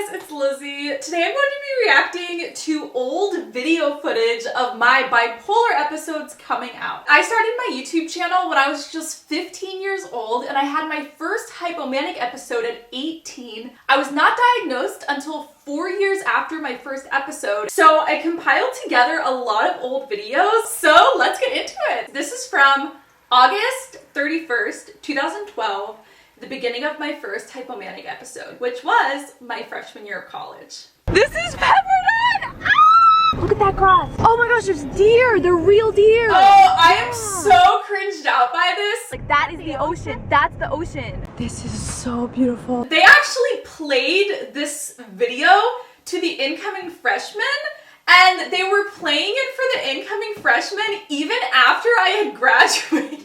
guys, it's Lizzie. Today I'm going to be reacting to old video footage of my bipolar episodes coming out. I started my YouTube channel when I was just 15 years old and I had my first hypomanic episode at 18. I was not diagnosed until 4 years after my first episode, so I compiled together a lot of old videos, so let's get into it. This is from August 31st, 2012. The beginning of my first hypomanic episode, which was my freshman year of college. This is Pepperdine! Ah! Look at that cross. Oh my gosh, there's deer. They're real deer. Oh, I am so cringed out by this. Like, that is the ocean. That's the ocean. This is so beautiful. They actually played this video to the incoming freshmen, and they were playing it for the incoming freshmen even after I had graduated.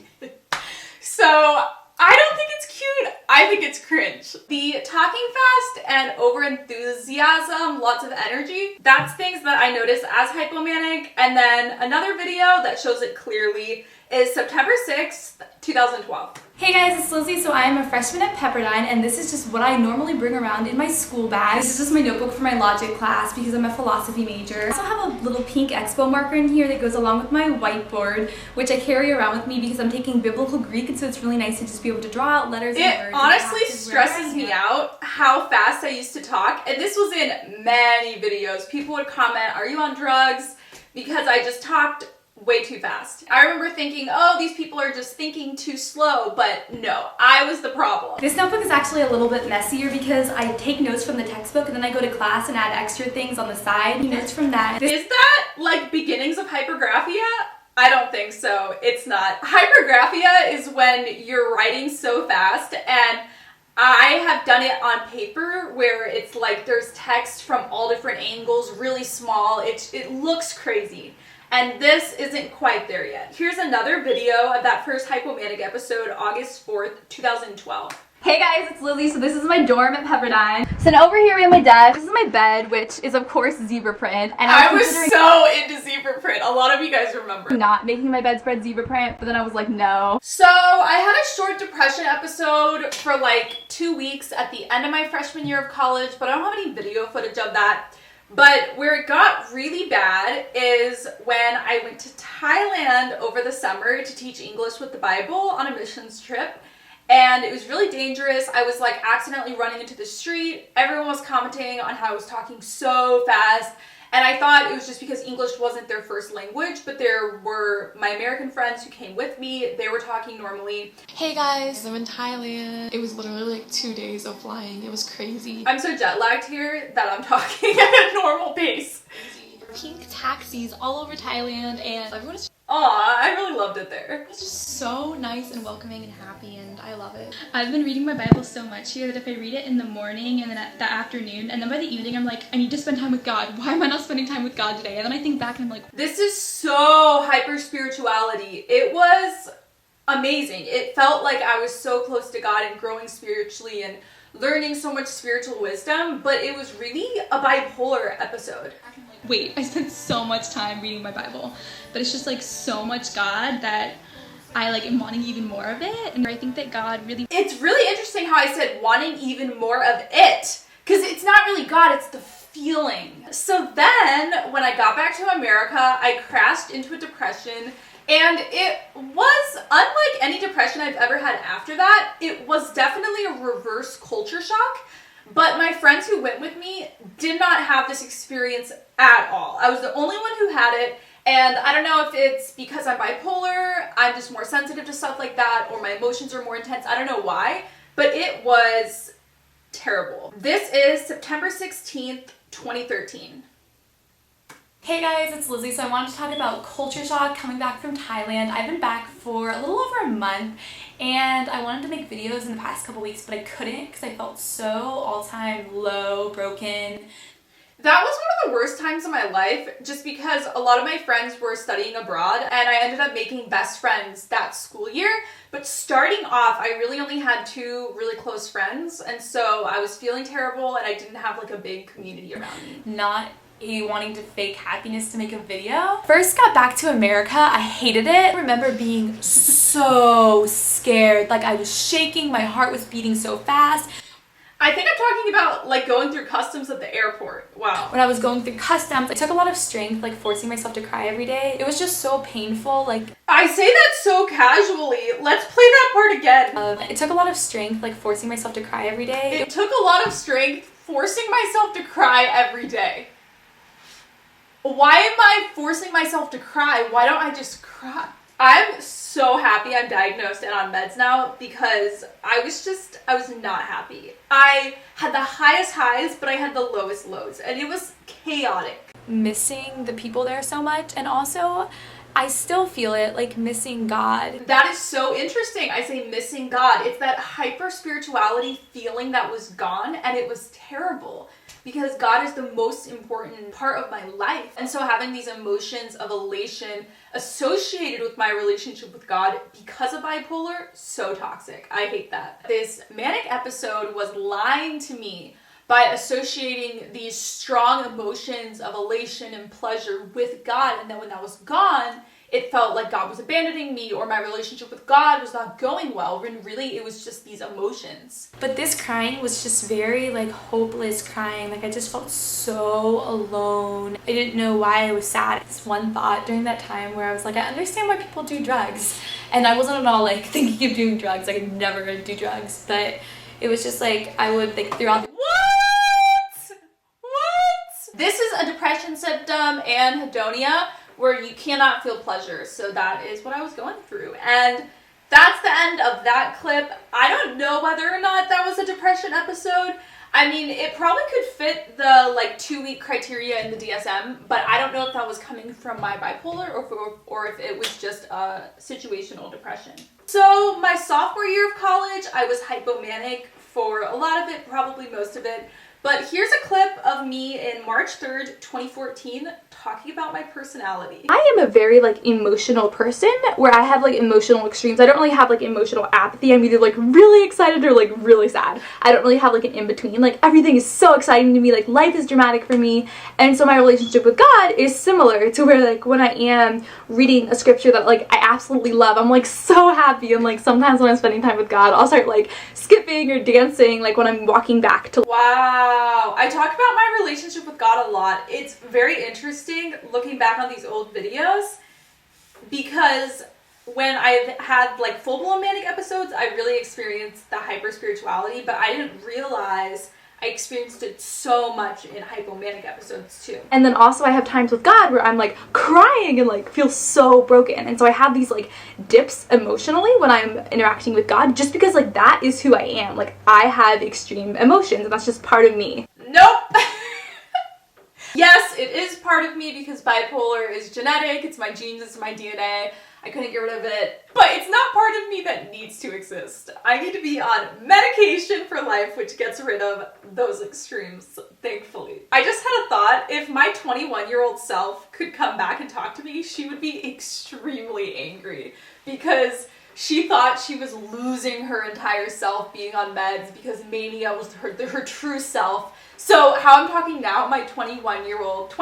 So I don't think it's cute, I think it's cringe. The talking fast and over enthusiasm, lots of energy, that's things that I notice as hypomanic. And then another video that shows it clearly is September 6th, 2012. Hey guys, it's Lizzie. So I am a freshman at Pepperdine and this is just what I normally bring around in my school bag. This is just my notebook for my logic class because I'm a philosophy major. I also have a little pink expo marker in here that goes along with my whiteboard, which I carry around with me because I'm taking biblical Greek, and so it's really nice to just be able to draw out letters and words. It honestly stresses me out how fast I used to talk, and this was in many videos. People would comment, "Are you on drugs?" because I just talked way too fast. I remember thinking, oh, these people are just thinking too slow, but no, I was the problem. This notebook is actually a little bit messier because I take notes from the textbook and then I go to class and add extra things on the side. Notes from that. Is that like beginnings of hypergraphia? I don't think so. It's not. Hypergraphia is when you're writing so fast, and I have done it on paper where it's like there's text from all different angles, really small. It looks crazy. And this isn't quite there yet. Here's another video of that first hypomanic episode, August 4th, 2012. Hey guys, it's Lizzie. So this is my dorm at Pepperdine. So now over here we have my desk. This is my bed, which is of course zebra print. And I was so into zebra print. A lot of you guys remember. Not making my bedspread zebra print, but then I was like, no. So I had a short depression episode for like 2 weeks at the end of my freshman year of college, but I don't have any video footage of that. But where it got really bad is when I went to Thailand over the summer to teach English with the Bible on a missions trip. And it was really dangerous. I was like accidentally running into the street. Everyone was commenting on how I was talking so fast. And I thought it was just because English wasn't their first language, but there were my American friends who came with me. They were talking normally. Hey guys, I'm in Thailand. It was literally like 2 days of flying. It was crazy. I'm so jet lagged here that I'm talking at a normal pace. Pink taxis all over Thailand, and everyone is Aw, I really loved it there. it's just so nice and welcoming and happy, and I love it. I've been reading my Bible so much here that if I read it in the morning and then at the afternoon and then by the evening I'm like, I need to spend time with God. Why am I not spending time with God today? And then I think back and I'm like, this is so hyper spirituality. It was amazing. It felt like I was so close to God and growing spiritually and learning so much spiritual wisdom, but it was really a bipolar episode. wait, I spent so much time reading my Bible, but it's just like so much God that I like am wanting even more of it. And I think that God really... It's really interesting how I said wanting even more of it, because it's not really God, it's the feeling. So then when I got back to America, I crashed into a depression, and it was unlike any depression I've ever had after that. It was definitely a reverse culture shock. But my friends who went with me did not have this experience at all. I was the only one who had it, and I don't know if it's because I'm bipolar, I'm just more sensitive to stuff like that, or my emotions are more intense. I don't know why, but it was terrible. This is September 16th, 2013. Hey guys, it's Lizzie. So I wanted to talk about culture shock coming back from Thailand. I've been back for a little over a month and I wanted to make videos in the past couple weeks, but I couldn't because I felt so all-time low, broken. That was one of the worst times of my life just because a lot of my friends were studying abroad and I ended up making best friends that school year. But starting off, I really only had 2 really close friends, and so I was feeling terrible and I didn't have like a big community around me. Not wanting to fake happiness to make a video. First got back to America, I hated it. I remember being so scared, like I was shaking, my heart was beating so fast. I think I'm talking about like going through customs at the airport. Wow. When I was going through customs, it took a lot of strength, like forcing myself to cry every day. It was just so painful. Like, I say that so casually. Let's play that part again. it took a lot of strength, like forcing myself to cry every day. It took a lot of strength forcing myself to cry every day. Why am I forcing myself to cry? Why don't I just cry? I'm so happy I'm diagnosed and on meds now because I was not happy. I had the highest highs, but I had the lowest lows, and it was chaotic. Missing the people there so much, and also I still feel it, like missing God. That is so interesting. I say missing God. It's that hyper spirituality feeling that was gone, and it was terrible. Because God is the most important part of my life. And so having these emotions of elation associated with my relationship with God because of bipolar, so toxic. I hate that. This manic episode was lying to me by associating these strong emotions of elation and pleasure with God. And then when that was gone, it felt like God was abandoning me or my relationship with God was not going well, when really it was just these emotions. But this crying was just very like hopeless crying. Like I just felt so alone. I didn't know why I was sad. This one thought during that time where I was like, I understand why people do drugs. And I wasn't at all like thinking of doing drugs. I could never do drugs. But it was just like I would like throughout the This is a depression symptom, anhedonia, where you cannot feel pleasure. So that is what I was going through. And that's the end of that clip. I don't know whether or not that was a depression episode. I mean, it probably could fit the like 2-week criteria in the DSM, but I don't know if that was coming from my bipolar or if it was just a situational depression. So my sophomore year of college, I was hypomanic for a lot of it, probably most of it. But here's a clip of me in March 3rd, 2014, talking about my personality. I am a very like emotional person where I have like emotional extremes. I don't really have like emotional apathy. I'm either like really excited or like really sad. I don't really have like an in-between. Like everything is so exciting to me. Like life is dramatic for me. And so my relationship with God is similar to where like when I am reading a scripture that like I absolutely love, I'm like so happy. And like sometimes when I'm spending time with God, I'll start like skipping or dancing like when I'm walking back to Wow. I talk about my relationship with God a lot. It's very interesting looking back on these old videos because when I've had like full-blown manic episodes, I really experienced the hyper spirituality, but I didn't realize I experienced it so much in hypomanic episodes too. And then also I have times with God where I'm like crying and like feel so broken. And so I have these like dips emotionally when I'm interacting with God just because like that is who I am. Like I have extreme emotions and that's just part of me. Nope. Yes, it is part of me because bipolar is genetic. It's my genes, it's my DNA. I couldn't get rid of it. But it's not part of me that needs to exist. I need to be on medication for life, which gets rid of those extremes, thankfully. I just had a thought. If my 21-year-old self could come back and talk to me, she would be extremely angry because she thought she was losing her entire self being on meds because mania was her true self. So how I'm talking now, my 21-year-old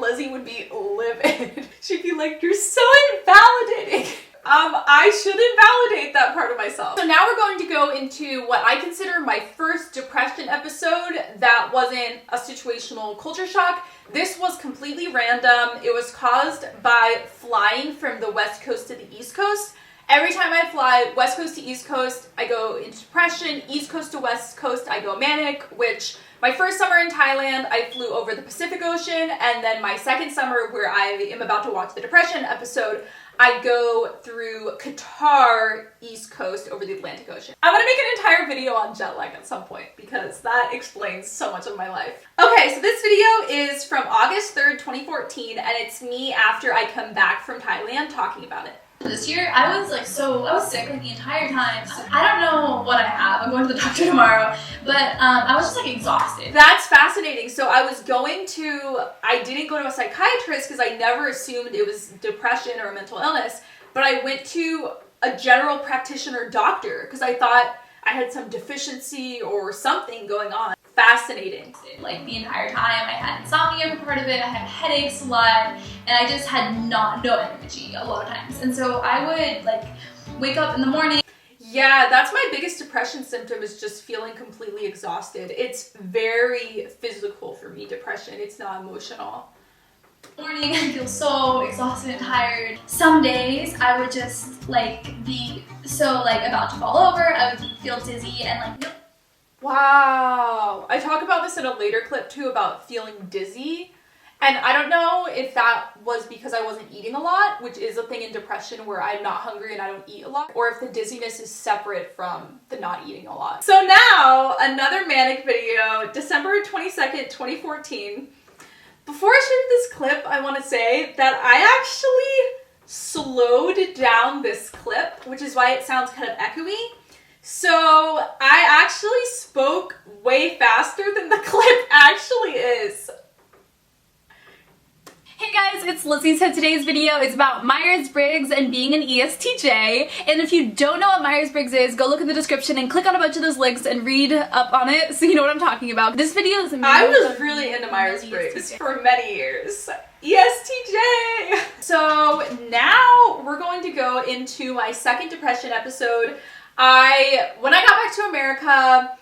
Lizzie would be livid. She'd be like, you're so invalidating. I should invalidate that part of myself. So now we're going to go into what I consider my first depression episode that wasn't a situational culture shock. This was completely random. It was caused by flying from the West Coast to the East Coast. Every time I fly West Coast to East Coast, I go into depression. East Coast to West Coast, I go manic, which my first summer in Thailand, I flew over the Pacific Ocean, and then my second summer, where I am about to watch the depression episode, I go through Qatar, East Coast, over the Atlantic Ocean. I'm gonna make an entire video on jet lag at some point, because that explains so much of my life. Okay, so this video is from August 3rd, 2014, and it's me after I come back from Thailand talking about it. This year, I was sick like the entire time. I don't know what I have. I'm going to the doctor tomorrow, but I was just like exhausted. That's fascinating. So I didn't go to a psychiatrist because I never assumed it was depression or a mental illness, but I went to a general practitioner doctor because I thought I had some deficiency or something going on. Fascinating. Like the entire time, I had insomnia for part of it, I had headaches a lot, and I just had no energy a lot of times. And so I would like wake up in the morning. Yeah, that's my biggest depression symptom, is just feeling completely exhausted. It's very physical for me, depression. It's not emotional. Morning, I feel so exhausted and tired. Some days I would just be so about to fall over. I would feel dizzy and Wow. I talk about this in a later clip too, about feeling dizzy. And I don't know if that was because I wasn't eating a lot, which is a thing in depression where I'm not hungry and I don't eat a lot, or if the dizziness is separate from the not eating a lot. So now, another manic video, December 22nd, 2014. Before I share this clip, I want to say that I actually slowed down this clip, which is why it sounds kind of echoey. So I actually spoke way faster than the clip actually is. Hey guys, it's Lizzie. So today's video is about Myers-Briggs and being an ESTJ. And if you don't know what Myers-Briggs is, go look in the description and click on a bunch of those links and read up on it so you know what I'm talking about. This video is I was really into Myers-Briggs for many years. ESTJ! So now we're going to go into my second depression episode. When I got back to America,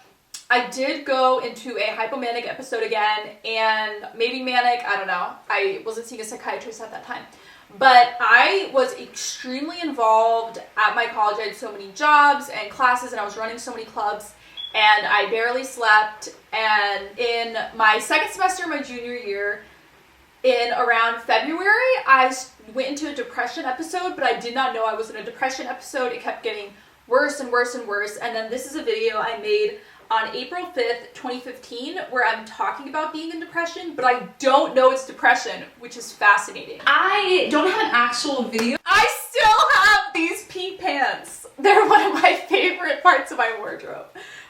I did go into a hypomanic episode again, and maybe manic, I don't know. I wasn't seeing a psychiatrist at that time. But I was extremely involved at my college. I had so many jobs and classes, and I was running so many clubs, and I barely slept. And in my second semester of my junior year, in around February, I went into a depression episode, but I did not know I was in a depression episode. It kept getting worse and worse and worse. And then this is a video I made on April 5th, 2015, where I'm talking about being in depression, but I don't know it's depression, which is fascinating. I don't have an actual video. I still have these pink pants. They're one of my favorite parts of my wardrobe.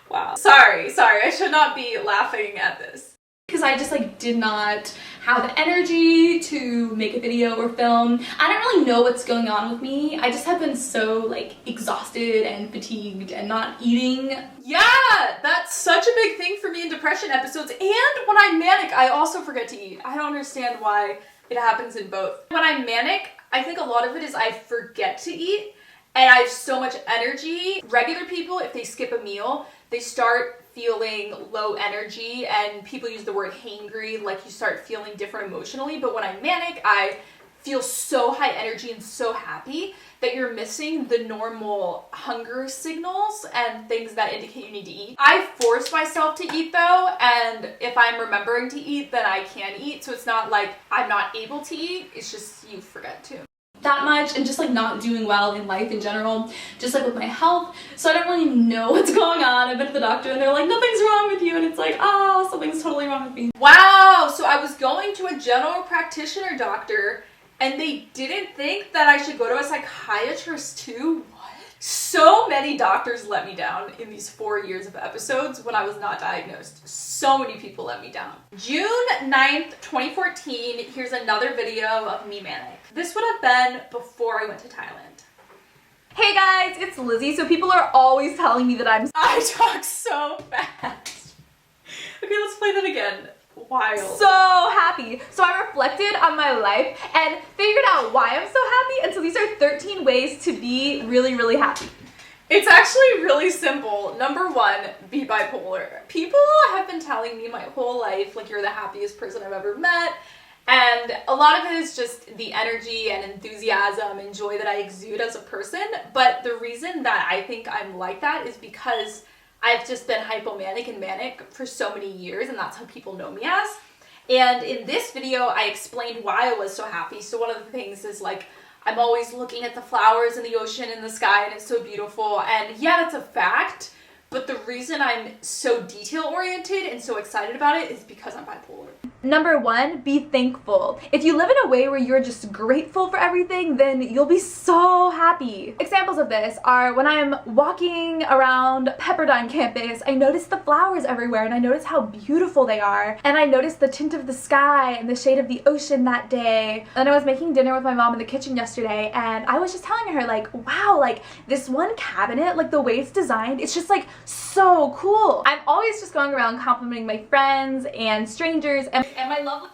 Wow. Sorry, I should not be laughing at this. Because I just did not have the energy to make a video or film. I don't really know what's going on with me. I just have been so exhausted and fatigued and not eating. Yeah, that's such a big thing for me in depression episodes. And when I'm manic, I also forget to eat. I don't understand why it happens in both. When I'm manic, I think a lot of it is I forget to eat and I have so much energy. Regular people, if they skip a meal, they start feeling low energy, and people use the word hangry, like you start feeling different emotionally. But when I'm manic, I feel so high energy and so happy that you're missing the normal hunger signals and things that indicate you need to eat. I force myself to eat though, and if I'm remembering to eat, then I can eat. So it's not like I'm not able to eat, it's just you forget to. That much, and just not doing well in life in general, just with my health. So I don't really know what's going on. I've been to the doctor and they're like, nothing's wrong with you, and it's oh, something's totally wrong with me. Wow, so I was going to a general practitioner doctor and they didn't think that I should go to a psychiatrist too? What? So many doctors let me down in these 4 years of episodes when I was not diagnosed. So many people let me down. June 9th, 2014, here's another video of me manic. This would have been before I went to Thailand. Hey guys, it's Lizzie. So people are always telling me that I talk so fast. Okay, let's play that again. Wild. so happy. So I reflected on my life and figured out why I'm so happy. And so these are 13 ways to be really, really happy. It's actually really simple. Number 1, be bipolar. People have been telling me my whole life, you're the happiest person I've ever met. And a lot of it is just the energy and enthusiasm and joy that I exude as a person. But the reason that I think I'm like that is because I've just been hypomanic and manic for so many years, and that's how people know me as. And in this video, I explained why I was so happy. So one of the things is I'm always looking at the flowers and the ocean and the sky, and it's so beautiful. And yeah, that's a fact. But the reason I'm so detail-oriented and so excited about it is because I'm bipolar. Number 1, be thankful. If you live in a way where you're just grateful for everything, then you'll be so happy. Examples of this are when I'm walking around Pepperdine campus, I notice the flowers everywhere and I notice how beautiful they are. And I notice the tint of the sky and the shade of the ocean that day. And I was making dinner with my mom in the kitchen yesterday and I was just telling her wow, this one cabinet, the way it's designed, it's just so cool. I'm always just going around complimenting my friends and strangers and I love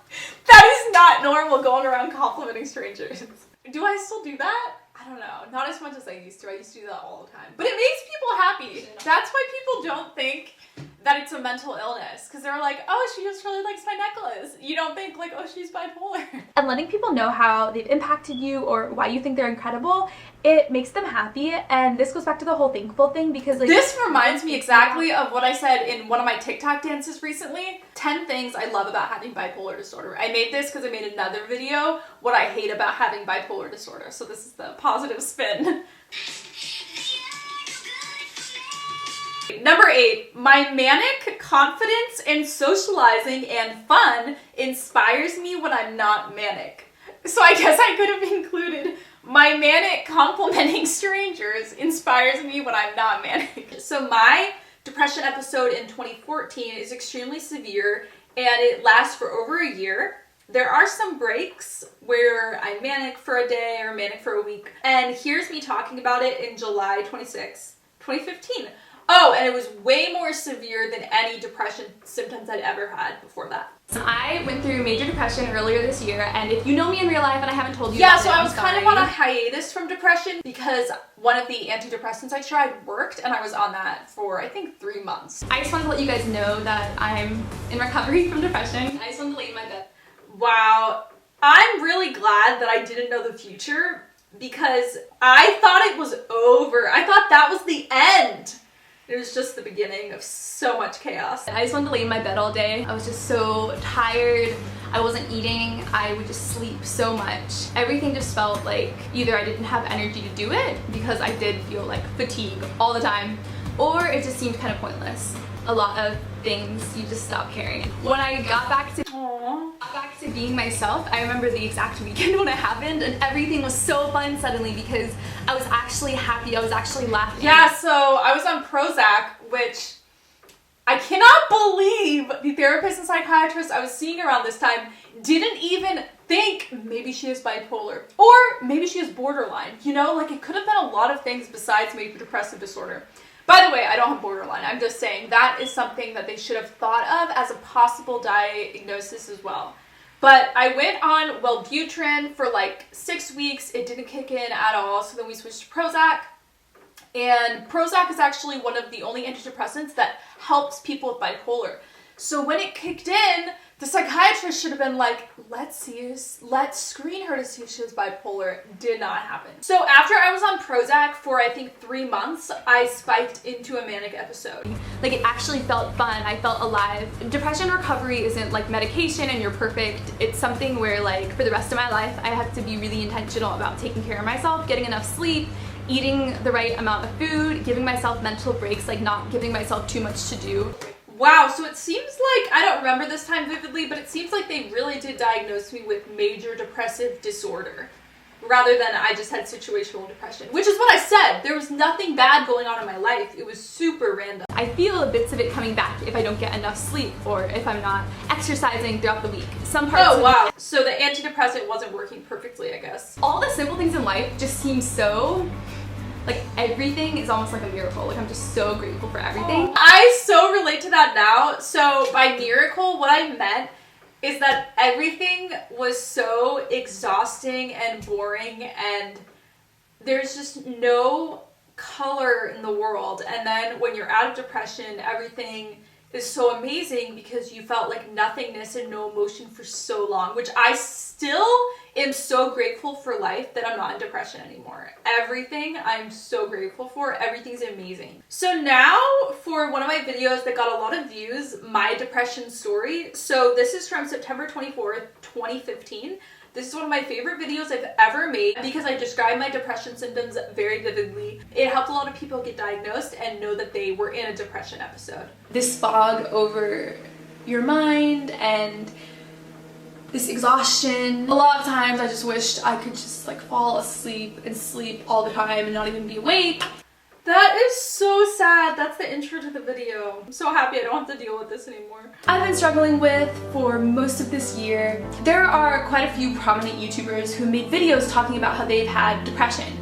That is not normal, going around complimenting strangers. Do I still do that? I I don't know, not as much as I used to. I used to do that all the time. But it makes people happy. That's why people don't think that it's a mental illness, because they're like, oh, she just really likes my necklace. You don't think like, oh, she's bipolar. And letting people know how they've impacted you or why you think they're incredible, it makes them happy. And this goes back to the whole thankful thing, because like this reminds me exactly of what I said in one of my TikTok dances recently. 10 things I love about having bipolar disorder. I made this because I made another video, what I hate about having bipolar disorder. So this is the positive spin. Number 8, my manic confidence in socializing and fun inspires me when I'm not manic. So I guess I could have included my manic complimenting strangers inspires me when I'm not manic. So my depression episode in 2014 is extremely severe and it lasts for over a year. There are some breaks where I'm manic for a day or manic for a week. And here's me talking about it in July 26, 2015. Oh, and it was way more severe than any depression symptoms I'd ever had before that. I went through major depression earlier this year, and if you know me in real life and I haven't told you yeah, about so it, I was kind of on a hiatus from depression because one of the antidepressants I tried worked, and I was on that for, I think, 3 months. I just wanted to let you guys know that I'm in recovery from depression. I just wanted to lay in my bed. Wow. I'm really glad that I didn't know the future because I thought it was over. I thought that was the end. It was just the beginning of so much chaos. I just wanted to lay in my bed all day. I was just so tired. I wasn't eating. I would just sleep so much. Everything just felt like either I didn't have energy to do it because I did feel like fatigue all the time, or it just seemed kind of pointless. A lot of things you just stop caring. When I got back to being myself, I remember the exact weekend when it happened and everything was so fun suddenly because I was actually happy, I was actually laughing. Yeah, so I was on Prozac, which I cannot believe the therapist and psychiatrist I was seeing around this time didn't even think maybe she is bipolar or maybe she is borderline. You know, like it could have been a lot of things besides major depressive disorder. By the way, I don't have borderline. I'm just saying that is something that they should have thought of as a possible diagnosis as well. But I went on Wellbutrin for like 6 weeks. It didn't kick in at all. So then we switched to Prozac. And Prozac is actually one of the only antidepressants that helps people with bipolar. So when it kicked in, the psychiatrist should have been like, let's screen her to see if she was bipolar. Did not happen. So after I was on Prozac for I think 3 months, I spiked into a manic episode. Like it actually felt fun. I felt alive. Depression recovery isn't like medication and you're perfect. It's something where like for the rest of my life, I have to be really intentional about taking care of myself, getting enough sleep, eating the right amount of food, giving myself mental breaks, like not giving myself too much to do. Wow, so it seems like, I don't remember this time vividly, but it seems like they really did diagnose me with major depressive disorder rather than I just had situational depression, which is what I said. There was nothing bad going on in my life. It was super random. I feel bits of it coming back if I don't get enough sleep or if I'm not exercising throughout the week. Some parts Oh, wow. So the antidepressant wasn't working perfectly, I guess. All the simple things in life just seem so... like everything is almost like a miracle. Like I'm just so grateful for everything. I so relate to that now. So by miracle, what I meant is that everything was so exhausting and boring and there's just no color in the world. And then when you're out of depression, everything is so amazing because you felt like nothingness and no emotion for so long, which I still am so grateful for life that I'm not in depression anymore. Everything I'm so grateful for, everything's amazing. So now for one of my videos that got a lot of views, my depression story. So this is from September 24th, 2015. This is one of my favorite videos I've ever made because I describe my depression symptoms very vividly. It helped a lot of people get diagnosed and know that they were in a depression episode. This fog over your mind and this exhaustion. A lot of times I just wished I could just like fall asleep and sleep all the time and not even be awake. That is so sad. That's the intro to the video. I'm so happy I don't have to deal with this anymore. I've been struggling with for most of this year. There are quite a few prominent YouTubers who made videos talking about how they've had depression.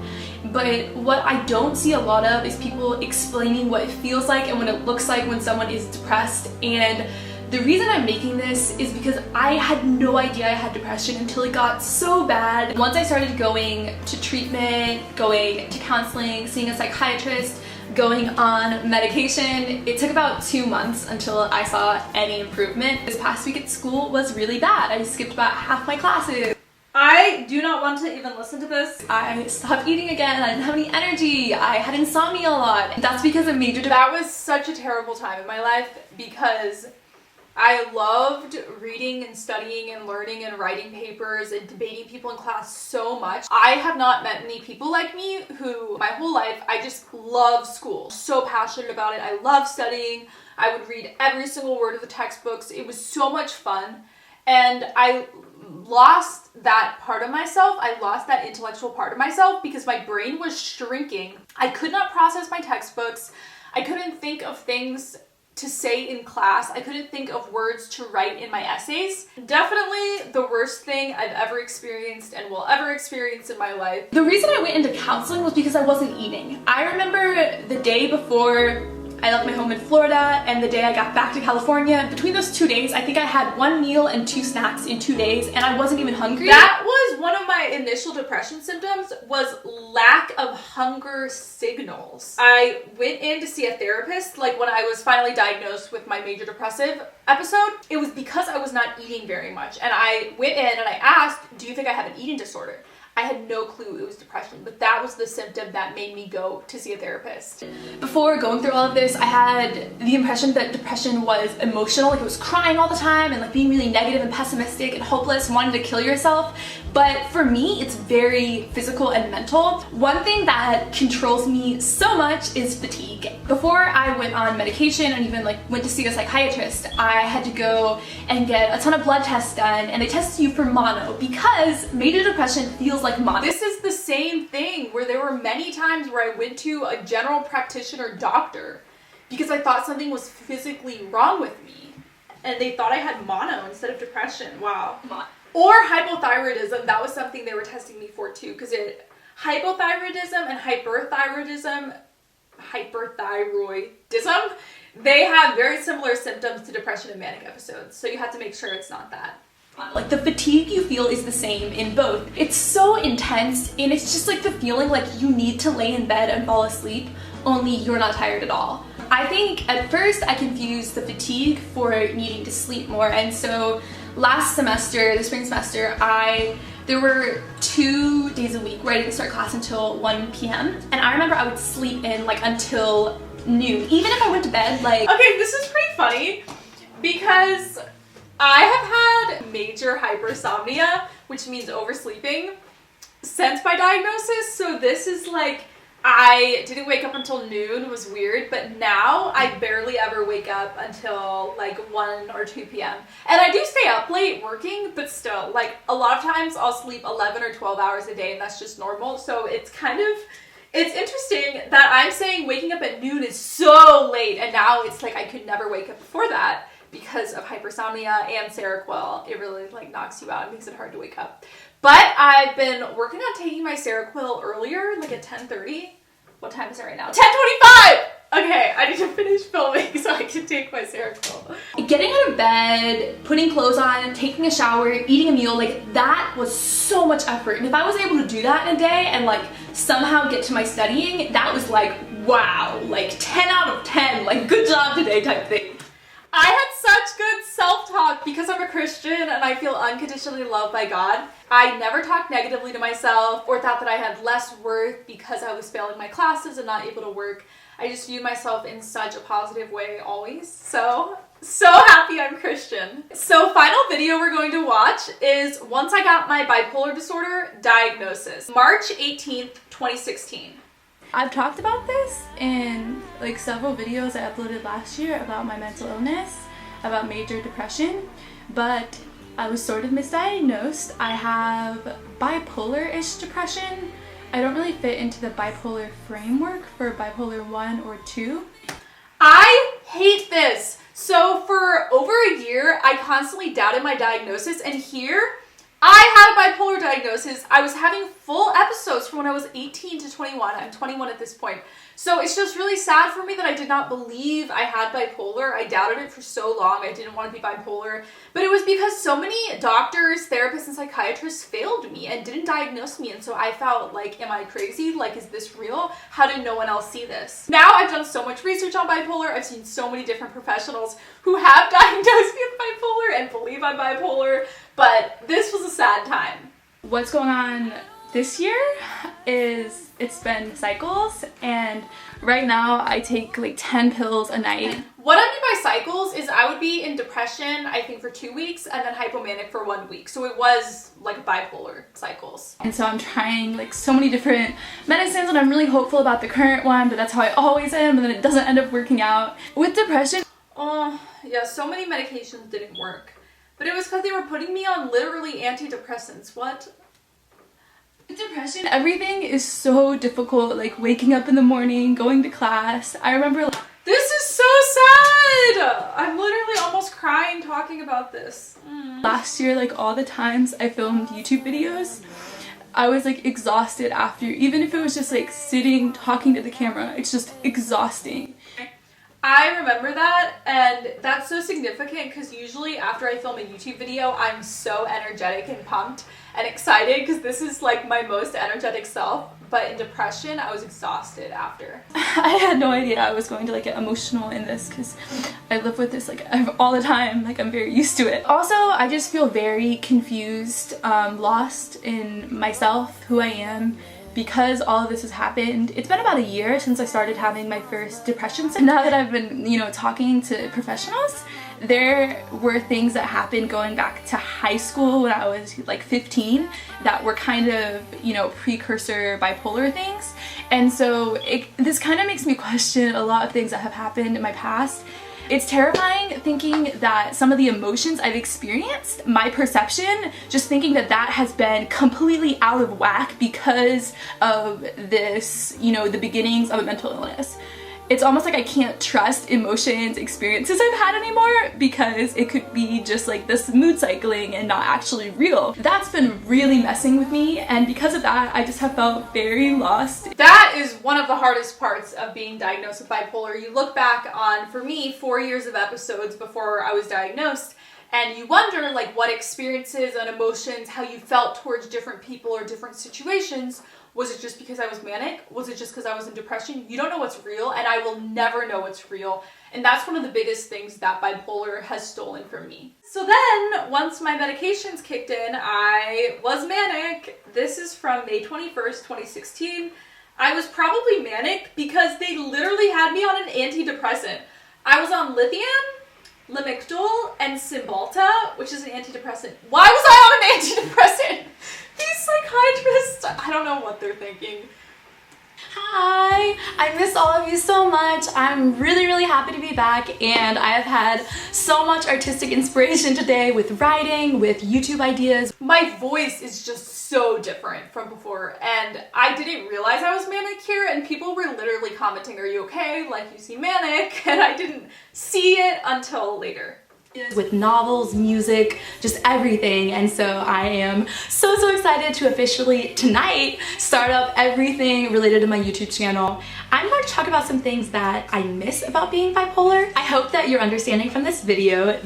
But what I don't see a lot of is people explaining what it feels like and what it looks like when someone is depressed. And The reason I'm making this is because I had no idea I had depression until it got so bad. Once I started going to treatment, going to counseling, seeing a psychiatrist, going on medication, it took about 2 months until I saw any improvement. This past week at school was really bad. I skipped about half my classes. I do not want to even listen to this. I stopped eating again, I didn't have any energy, I had insomnia a lot. That's because of major That was such a terrible time in my life because I loved reading and studying and learning and writing papers and debating people in class so much. I have not met many people like me who, my whole life, I just love school. So passionate about it. I love studying. I would read every single word of the textbooks. It was so much fun. And I lost that part of myself. I lost that intellectual part of myself because my brain was shrinking. I could not process my textbooks. I couldn't think of things to say in class. I couldn't think of words to write in my essays. Definitely the worst thing I've ever experienced and will ever experience in my life. The reason I went into counseling was because I wasn't eating. I remember the day before I left my home in Florida and the day I got back to California. Between those 2 days, I think I had 1 meal and 2 snacks in 2 days, and I wasn't even hungry. That was one of my initial depression symptoms, was lack of hunger signals. I went in to see a therapist, like when I was finally diagnosed with my major depressive episode. It was because I was not eating very much, and I went in and I asked, do you think I have an eating disorder? I had no clue it was depression, but that was the symptom that made me go to see a therapist. Before going through all of this, I had the impression that depression was emotional, like I was crying all the time and like being really negative and pessimistic and hopeless, wanting to kill yourself. But for me, it's very physical and mental. One thing that controls me so much is fatigue. Before I went on medication and even like went to see a psychiatrist, I had to go and get a ton of blood tests done, and they tested you for mono because major depression feels like mono. This is the same thing where there were many times where I went to a general practitioner doctor because I thought something was physically wrong with me, and they thought I had mono instead of depression. Wow. Or hypothyroidism. That was something they were testing me for too, because hypothyroidism and hyperthyroidism, they have very similar symptoms to depression and manic episodes. So you have to make sure it's not that. Like the fatigue you feel is the same in both. It's so intense, and it's just like the feeling like you need to lay in bed and fall asleep, only you're not tired at all. I think at first I confused the fatigue for needing to sleep more, and so last semester, the spring semester, there were 2 days a week where I didn't start class until 1 p.m. and I remember I would sleep in like until noon, even if I went to bed like... Okay, this is pretty funny because I have had major hypersomnia, which means oversleeping, since my diagnosis. So this is like, I didn't wake up until noon, was weird, but now I barely ever wake up until like 1 or 2 p.m. And I do stay up late working, but still, like a lot of times I'll sleep 11 or 12 hours a day, and that's just normal. So it's interesting that I'm saying waking up at noon is so late, and now it's like I could never wake up before that because of hypersomnia and Seroquel. It really like knocks you out and makes it hard to wake up. But I've been working on taking my Seroquel earlier, like at 10:30. What time is it right now? 10:25! Okay, I need to finish filming so I can take my Seroquel. Getting out of bed, putting clothes on, taking a shower, eating a meal, like that was so much effort. And if I was able to do that in a day and like somehow get to my studying, that was like, wow, like 10 out of 10, like good job today type thing. I had such good self-talk because I'm a Christian and I feel unconditionally loved by God. I never talked negatively to myself or thought that I had less worth because I was failing my classes and not able to work. I just view myself in such a positive way always. So happy I'm Christian. So final video we're going to watch is once I got my bipolar disorder diagnosis, March 18th, 2016. I've talked about this in like several videos I uploaded last year about my mental illness, about major depression, but I was sort of misdiagnosed. I have bipolar-ish depression. I don't really fit into the bipolar framework for bipolar 1 or 2. I hate this. So for over a year, I constantly doubted my diagnosis, and here I had a bipolar diagnosis. I was having full episodes from when I was 18 to 21. I'm 21 at this point. So it's just really sad for me that I did not believe I had bipolar. I doubted it for so long. I didn't want to be bipolar. But it was because so many doctors, therapists, and psychiatrists failed me and didn't diagnose me. And so I felt like, am I crazy? Like, is this real? How did no one else see this? Now I've done so much research on bipolar. I've seen so many different professionals who have diagnosed me with bipolar and believe I'm bipolar. But this was a sad time. What's going on this year is it's been cycles, and right now I take like 10 pills a night. What I mean by cycles is I would be in depression, I think, for 2 weeks and then hypomanic for 1 week. So it was like bipolar cycles. And so I'm trying like so many different medicines, and I'm really hopeful about the current one, but that's how I always am, and then it doesn't end up working out. With depression, Oh, yeah, so many medications didn't work. But it was because they were putting me on literally antidepressants. What? depression, everything is so difficult, like waking up in the morning, going to class. I remember This is so sad! I'm literally almost crying talking about this. last year, like all the times I filmed YouTube videos, I was like exhausted after, even if it was just like sitting talking to the camera, it's just exhausting. I remember that, and that's so significant because usually after I film a YouTube video, I'm so energetic and pumped and excited because this is like my most energetic self. But in depression, I was exhausted after. I had no idea I was going to like get emotional in this because I live with this like all the time. Like I'm very used to it. Also, I just feel very confused, lost in myself, who I am, because all of this has happened. It's been about a year since I started having my first depression. So now that I've been, talking to professionals, there were things that happened going back to high school when I was like 15 that were kind of, precursor bipolar things. And so this kind of makes me question a lot of things that have happened in my past. It's terrifying thinking that some of the emotions I've experienced, my perception, just thinking that that has been completely out of whack because of this, the beginnings of a mental illness. It's almost like I can't trust emotions, experiences I've had anymore because it could be just like this mood cycling and not actually real. That's been really messing with me, and because of that, I just have felt very lost. That is one of the hardest parts of being diagnosed with bipolar. You look back on, for me, 4 years of episodes before I was diagnosed, and you wonder like what experiences and emotions, how you felt towards different people or different situations. Was it just because I was manic? Was it just because I was in depression? You don't know what's real, and I will never know what's real. And that's one of the biggest things that bipolar has stolen from me. So then, once my medications kicked in, I was manic. This is from May 21st, 2016. I was probably manic because they literally had me on an antidepressant. I was on lithium, Lamictal, and Cymbalta, which is an antidepressant. Why was I on an antidepressant? These psychiatrists, I don't know what they're thinking. Hi, I miss all of you so much. I'm really happy to be back, and I have had so much artistic inspiration today with writing, with YouTube ideas. My voice is just so different from before, and I didn't realize I was manic here, and people were literally commenting, "Are you okay? Like, you seem manic," and I didn't see it until later. With novels, music, just everything. And so I am so excited to officially tonight start up everything related to my YouTube channel. I'm going to talk about some things that I miss about being bipolar. I hope that you're understanding from this video.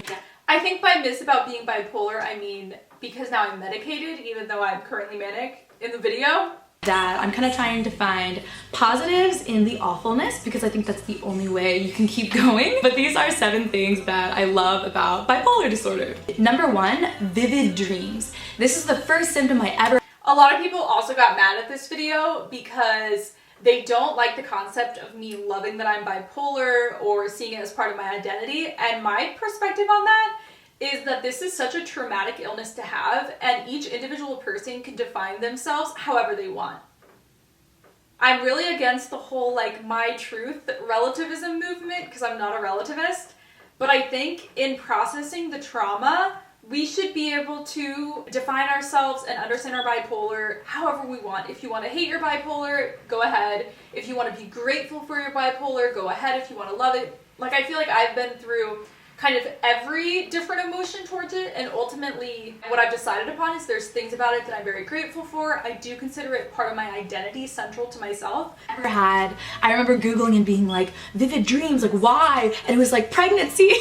I think by miss about being bipolar, I mean because now I'm medicated, even though I'm currently manic in the video. That I'm kind of trying to find positives in the awfulness because I think that's the only way you can keep going. But these are 7 things that I love about bipolar disorder. Number 1, vivid dreams. This is the first symptom I ever. A lot of people also got mad at this video because they don't like the concept of me loving that I'm bipolar or seeing it as part of my identity. And my perspective on that is that this is such a traumatic illness to have, and each individual person can define themselves however they want. I'm really against the whole like my truth relativism movement because I'm not a relativist, but I think in processing the trauma, we should be able to define ourselves and understand our bipolar however we want. If you want to hate your bipolar, go ahead. If you want to be grateful for your bipolar, go ahead. If you want to love it. Like, I feel like I've been through kind of every different emotion towards it, and ultimately what I've decided upon is there's things about it that I'm very grateful for. I do consider it part of my identity, central to myself. I remember Googling and being like, vivid dreams, like why? And it was like pregnancy.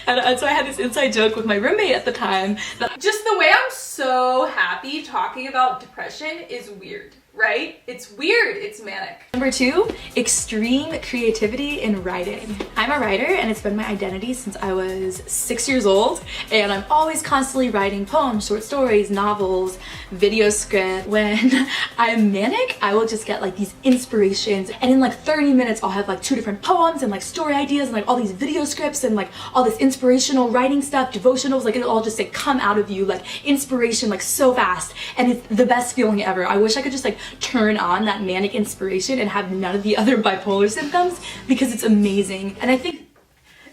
and so I had this inside joke with my roommate at the time. Just the way I'm so happy talking about depression is weird, right? It's weird, it's manic. Number 2, extreme creativity in writing. I'm a writer and it's been my identity since I was 6 years old, and I'm always constantly writing poems, short stories, novels, video script. When I'm manic, I will just get like these inspirations, and in like 30 minutes I'll have like 2 different poems and like story ideas and like all these video scripts and like all this inspirational writing stuff, devotionals, like it'll all just like come out of you, like inspiration, like so fast, and it's the best feeling ever. I wish I could just like turn on that manic inspiration and have none of the other bipolar symptoms, because it's amazing. And I think,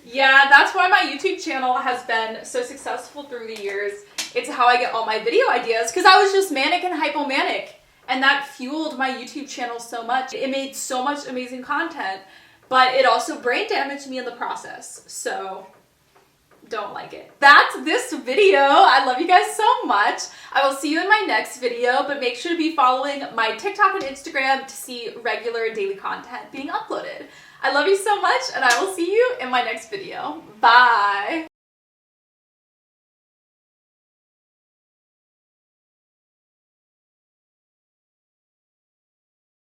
yeah, that's why my YouTube channel has been so successful through the years. It's how I get all my video ideas, because I was just manic and hypomanic, and that fueled my YouTube channel so much. It made so much amazing content, but it also brain damaged me in the process, so don't like it. That's this video. I love you guys so much. I will see you in my next video, but make sure to be following my TikTok and Instagram to see regular daily content being uploaded. I love you so much, and I will see you in my next video. Bye.